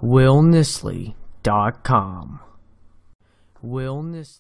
WillNisley.com. Will Nisley.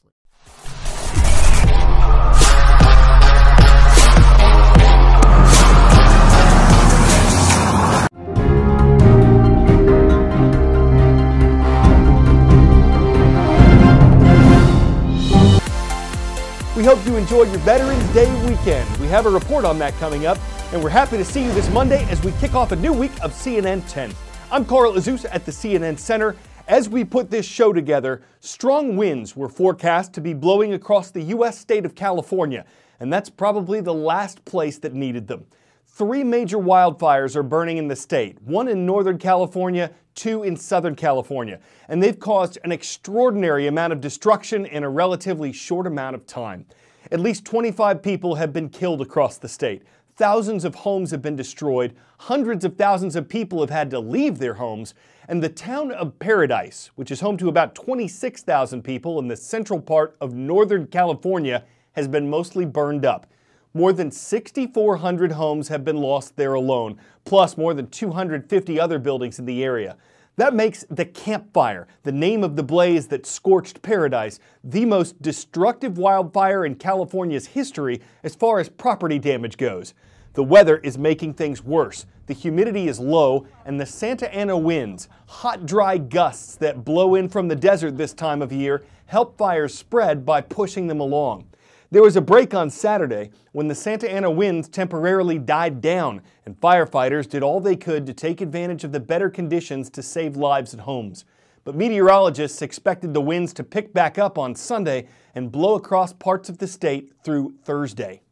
We hope you enjoyed your Veterans Day weekend. We have a report on that coming up, and we're happy to see you this Monday as we kick off a new week of CNN 10. I'm Carl Azuz at the CNN Center. As we put this show together, strong winds were forecast to be blowing across the U.S. state of California, and that's probably the last place that needed them. 3 major wildfires are burning in the state, 1 in Northern California, 2 in Southern California, and they've caused an extraordinary amount of destruction in a relatively short amount of time. At least 25 people have been killed across the state. Thousands of homes have been destroyed, hundreds of thousands of people have had to leave their homes, and the town of Paradise, which is home to about 26,000 people in the central part of Northern California, has been mostly burned up. More than 6,400 homes have been lost there alone, plus more than 250 other buildings in the area. That makes the Camp Fire, the name of the blaze that scorched Paradise, the most destructive wildfire in California's history as far as property damage goes. The weather is making things worse. The humidity is low, and the Santa Ana winds, hot, dry gusts that blow in from the desert this time of year, help fires spread by pushing them along. There was a break on Saturday when the Santa Ana winds temporarily died down, and firefighters did all they could to take advantage of the better conditions to save lives at homes. But meteorologists expected the winds to pick back up on Sunday and blow across parts of the state through Thursday.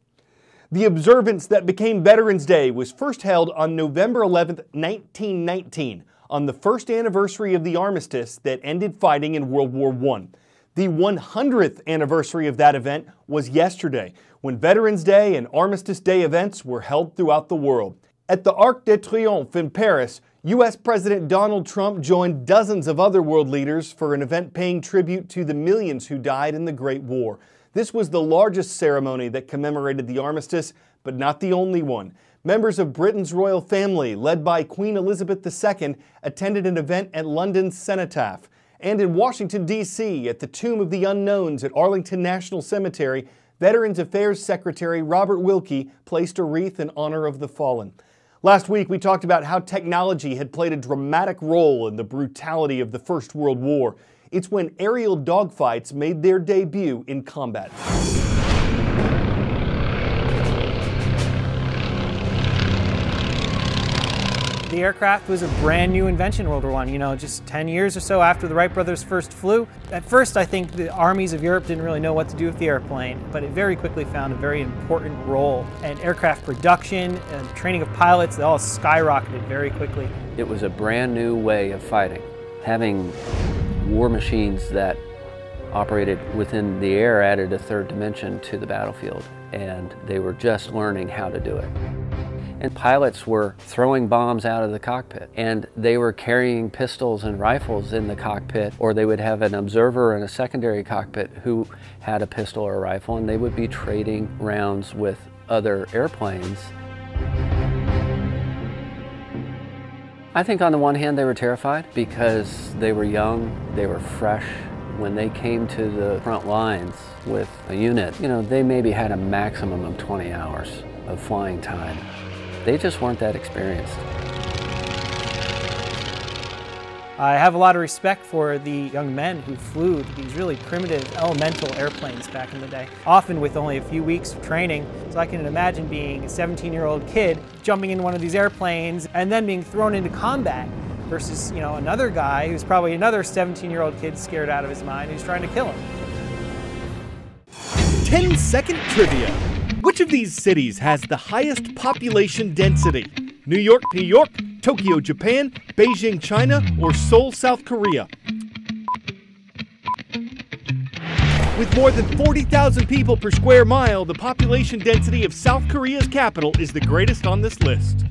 The observance that became Veterans Day was first held on November 11, 1919, on the first anniversary of the armistice that ended fighting in World War I. The 100th anniversary of that event was yesterday, when Veterans Day and Armistice Day events were held throughout the world. At the Arc de Triomphe in Paris, U.S. President Donald Trump joined dozens of other world leaders for an event paying tribute to the millions who died in the Great War. This was the largest ceremony that commemorated the armistice, but not the only one. Members of Britain's royal family, led by Queen Elizabeth II, attended an event at London's Cenotaph. And in Washington, D.C., at the Tomb of the Unknowns at Arlington National Cemetery, Veterans Affairs Secretary Robert Wilkie placed a wreath in honor of the fallen. Last week, we talked about how technology had played a dramatic role in the brutality of the First World War. It's when aerial dogfights made their debut in combat. The aircraft was a brand new invention in World War I, just 10 years or so after the Wright brothers first flew. At first, I think the armies of Europe didn't really know what to do with the airplane, but it very quickly found a very important role. And aircraft production and training of pilots, they all skyrocketed very quickly. It was a brand new way of fighting. Having war machines that operated within the air added a third dimension to the battlefield, and they were just learning how to do it. And pilots were throwing bombs out of the cockpit, and they were carrying pistols and rifles in the cockpit, or they would have an observer in a secondary cockpit who had a pistol or a rifle, and they would be trading rounds with other airplanes. I think on the one hand they were terrified because they were young, they were fresh. When they came to the front lines with a unit, they maybe had a maximum of 20 hours of flying time. They just weren't that experienced. I have a lot of respect for the young men who flew these really primitive elemental airplanes back in the day, often with only a few weeks of training. So I can imagine being a 17-year-old kid jumping into one of these airplanes and then being thrown into combat versus, another guy who's probably another 17-year-old kid scared out of his mind who's trying to kill him. 10-second trivia. Which of these cities has the highest population density? New York, New York, Tokyo, Japan, Beijing, China, or Seoul, South Korea? With more than 40,000 people per square mile, the population density of South Korea's capital is the greatest on this list.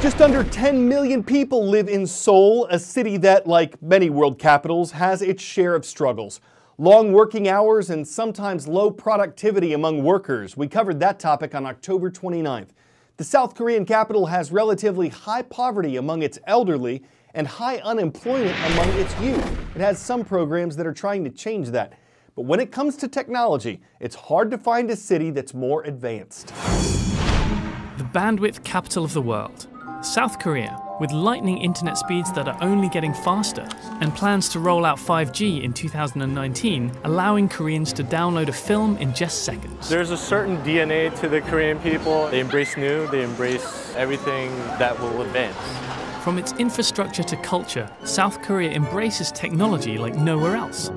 Just under 10 million people live in Seoul, a city that, like many world capitals, has its share of struggles. Long working hours and sometimes low productivity among workers. We covered that topic on October 29th. The South Korean capital has relatively high poverty among its elderly and high unemployment among its youth. It has some programs that are trying to change that. But when it comes to technology, it's hard to find a city that's more advanced. The bandwidth capital of the world, South Korea, with lightning internet speeds that are only getting faster, and plans to roll out 5G in 2019, allowing Koreans to download a film in just seconds. There's a certain DNA to the Korean people. They embrace new, they embrace everything that will advance. From its infrastructure to culture, South Korea embraces technology like nowhere else.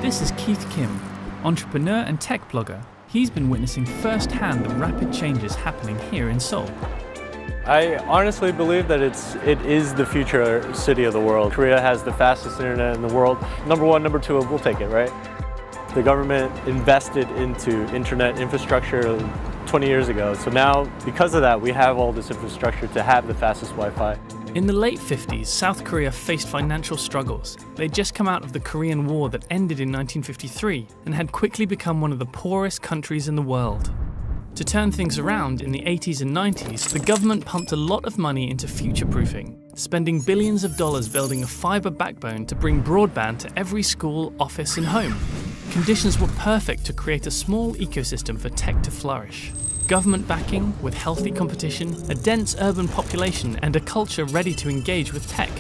This is Keith Kim, entrepreneur and tech blogger. He's been witnessing firsthand the rapid changes happening here in Seoul. I honestly believe that it is the future city of the world. Korea has the fastest internet in the world. Number one, number two, we'll take it, right? The government invested into internet infrastructure 20 years ago. So now, because of that, we have all this infrastructure to have the fastest Wi-Fi. In the late 50s, South Korea faced financial struggles. They'd just come out of the Korean War that ended in 1953 and had quickly become one of the poorest countries in the world. To turn things around in the 80s and 90s, the government pumped a lot of money into future-proofing, spending billions of dollars building a fiber backbone to bring broadband to every school, office and home. Conditions were perfect to create a small ecosystem for tech to flourish. Government backing with healthy competition, a dense urban population and a culture ready to engage with tech,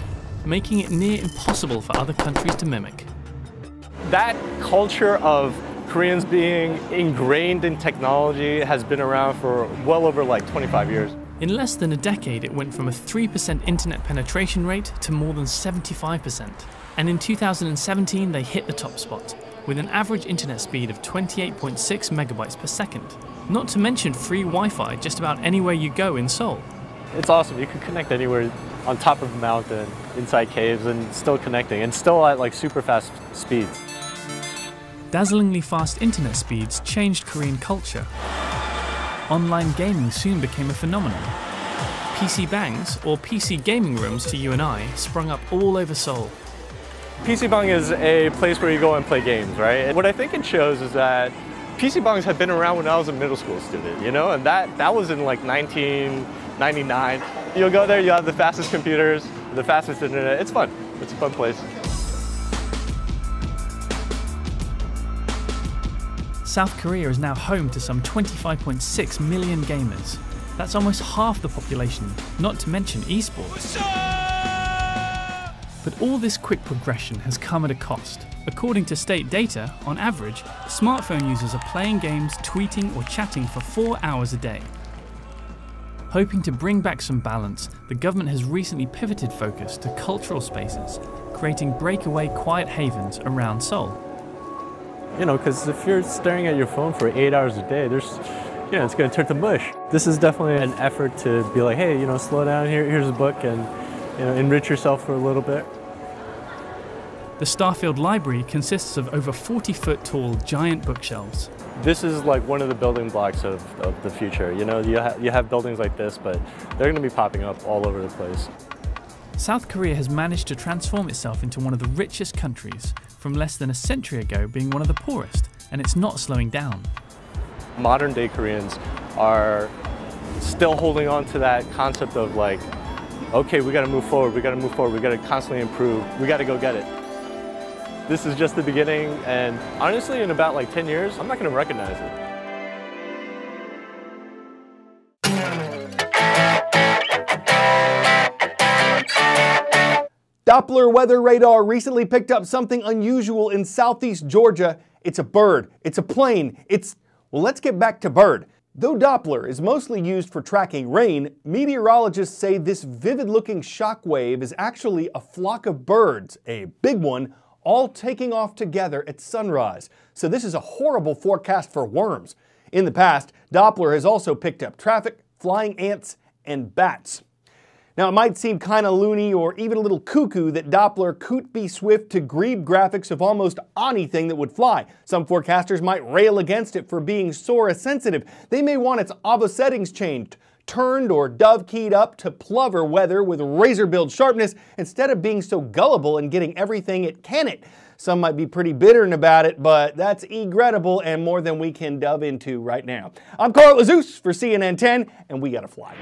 making it near impossible for other countries to mimic. That culture of Koreans being ingrained in technology has been around for well over like 25 years. In less than a decade, it went from a 3% internet penetration rate to more than 75%. And in 2017, they hit the top spot, with an average internet speed of 28.6 megabytes per second. Not to mention free Wi-Fi just about anywhere you go in Seoul. It's awesome. You can connect anywhere on top of a mountain, inside caves, and still connecting, and still at like super fast speeds. Dazzlingly fast internet speeds changed Korean culture. Online gaming soon became a phenomenon. PC bangs, or PC gaming rooms to you and I, sprung up all over Seoul. PC Bang is a place where you go and play games, right? And what I think it shows is that PC Bangs have been around when I was a middle school student, you know, and that was in like 1999. You'll go there, you have the fastest computers, the fastest internet. It's fun. It's a fun place. South Korea is now home to some 25.6 million gamers. That's almost half the population, not to mention esports. But all this quick progression has come at a cost. According to state data, on average, smartphone users are playing games, tweeting or chatting for 4 hours a day. Hoping to bring back some balance, the government has recently pivoted focus to cultural spaces, creating breakaway quiet havens around Seoul. You know, because if you're staring at your phone for 8 hours a day, it's going to turn to mush. This is definitely an effort to be like, hey, slow down, here's a book, and enrich yourself for a little bit. The Starfield Library consists of over 40-foot tall giant bookshelves. This is like one of the building blocks of the future. You have buildings like this, but they're going to be popping up all over the place. South Korea has managed to transform itself into one of the richest countries, from less than a century ago being one of the poorest, and it's not slowing down. Modern day Koreans are still holding on to that concept of like, okay, we got to move forward, we got to constantly improve, we got to go get it. This is just the beginning, and honestly, in about like 10 years, I'm not going to recognize it. Doppler weather radar recently picked up something unusual in southeast Georgia. It's a bird, it's a plane, well, let's get back to bird. Though Doppler is mostly used for tracking rain, meteorologists say this vivid-looking shock wave is actually a flock of birds, a big one, all taking off together at sunrise. So this is a horrible forecast for worms. In the past, Doppler has also picked up traffic, flying ants, and bats. Now, it might seem kind of loony or even a little cuckoo that Doppler could be swift to grebe graphics of almost anything that would fly. Some forecasters might rail against it for being SORA sensitive. They may want its AVA settings changed turned or dove keyed up to plover weather with razor-billed sharpness instead of being so gullible and getting everything it can. Some might be pretty bitter about it, but that's egrettable and more than we can dove into right now. I'm Carl Azuz for CNN 10, and we gotta fly.